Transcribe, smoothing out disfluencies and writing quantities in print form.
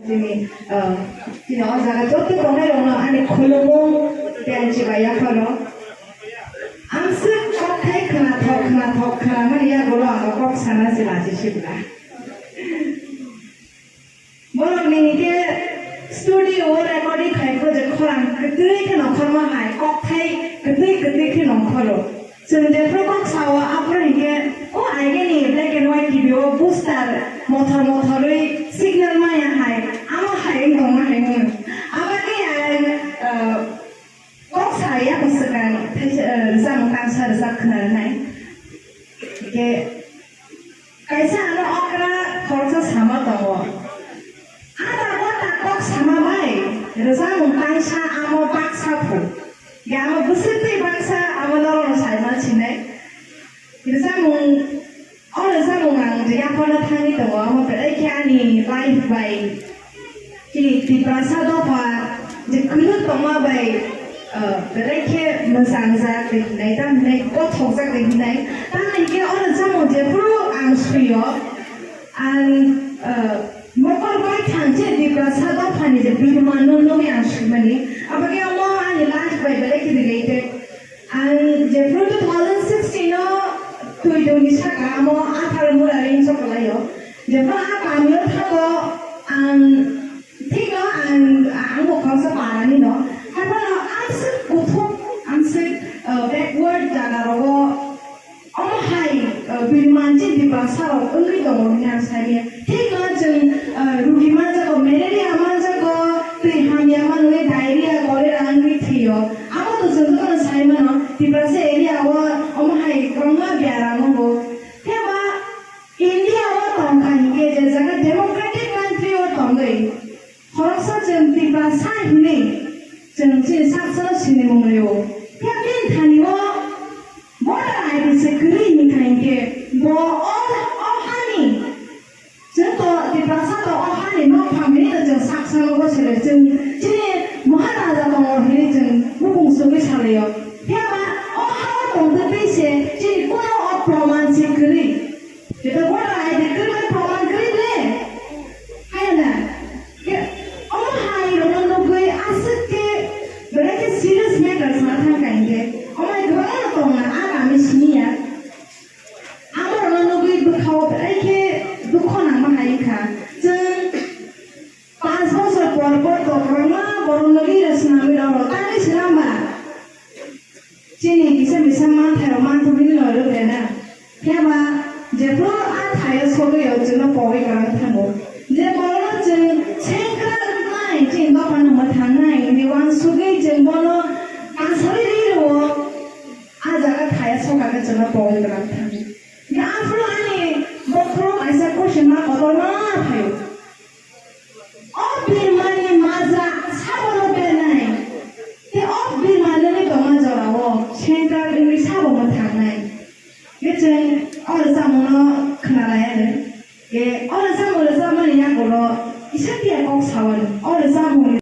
지금 지금 어자가 저쪽 동네로는 안에 콜로몬 대한지가 약하러 암스 꽉해 더 크나 말이야 걸어 안 꼭 사나지 마시시구나. 뭐라고 이게 스튜디오 레코딩 할거 저 코랑 그때 그 넣고만 할 꽉해 그때 그 넣고로 근데 프로그램 사와 앞으로 이게 알겠니 블랙 앤 화이트 비디오 부스터 모터의 시그널 마야 할 아무 하행 동안 하행 아버지 꼭 사야 부스간 자몽 깡사를 쌓는 이게 가이사는 어그라 거기서 삼았다고 아다고 딱 삼아봐이 자몽 깡사 아무 박사부 야뭐 무슨 때 박사 아무 너로 살만 지내 자몽 어느 자몽랑 이제 약혼을 타니까 뭐 이렇게 아니 라이프 바이 이 박사도 봐 이제 그런 동화 바이 이렇게 무상자 되네 단내 고통자 되네 단 이게 어느 자몽 이제 프로 안 수요 안 뭐가 바이 탄제 이 박사도 봐 이제 비만은 놈이 안 수면이 아버지 뭐 아니 라이프 바이 이렇게 되게 안 이제 프로 2016너 Indonesia mo akal mula rin sa kalayo. Jepang kami tago ang tiga ang bukang sa parani no. Hapa ansik utuk ansik backward jaga rogo. Om hai bilmanji di bahasa ro ungri dong niya sabi. Tiga jeng rugiman jago malaria man jago tiham yaman ne diarrhea gore angri thiyo. Amo to jeng sabi no di bahasa area wo om hai krongma biara mo. India wa tongkan ke jaga democratic country wa tongai horsa jenti ba sai hune jenti saksa sine mongyo yakin thani wa moda ai se kri ni kain ke bo all hani jento di bahasa to all hani no family da jeng saksa go sele jeng jini maharaja tong hiri jeng mukung soge chaleyo yaba all ha tong de be se jini kono of proman se kri kita buat ada kerja proman kerja, hay na? Om hay orang tu kau asal ke berarti serius matter sama kan ke? Om hay dua orang tu mana agak misni ya. Amar orang tu kau berkau berarti dukun nama hay kan? Jeng pas bosor por tu orang baru lagi resmi orang tadi selama. Jadi bisa mantap orang tu ini orang benar. Siapa? जेब्ला आथाया सोगे योजना पॉइंट करना था वो जब बोलो जन चेंकरा नहीं चेंगा पन्ना मत नहीं निवान सोगे जन बोलो आंसर ही लो आज अगर थाया सोगा के जना पॉइंट करना था ये आपलो आने बकरो ऐसा क्वेश्चन ना करो ना थे और बीमारी माजा साबलो पे नहीं ये और बीमारी ने तो माजा वो चेंकरा इंग्लिश साबलो मत नहीं ये चें और जामुनो खोनालायानो ये और जामुनो जामुनो यागोलो इसे दिया कौ सावन और जामुनो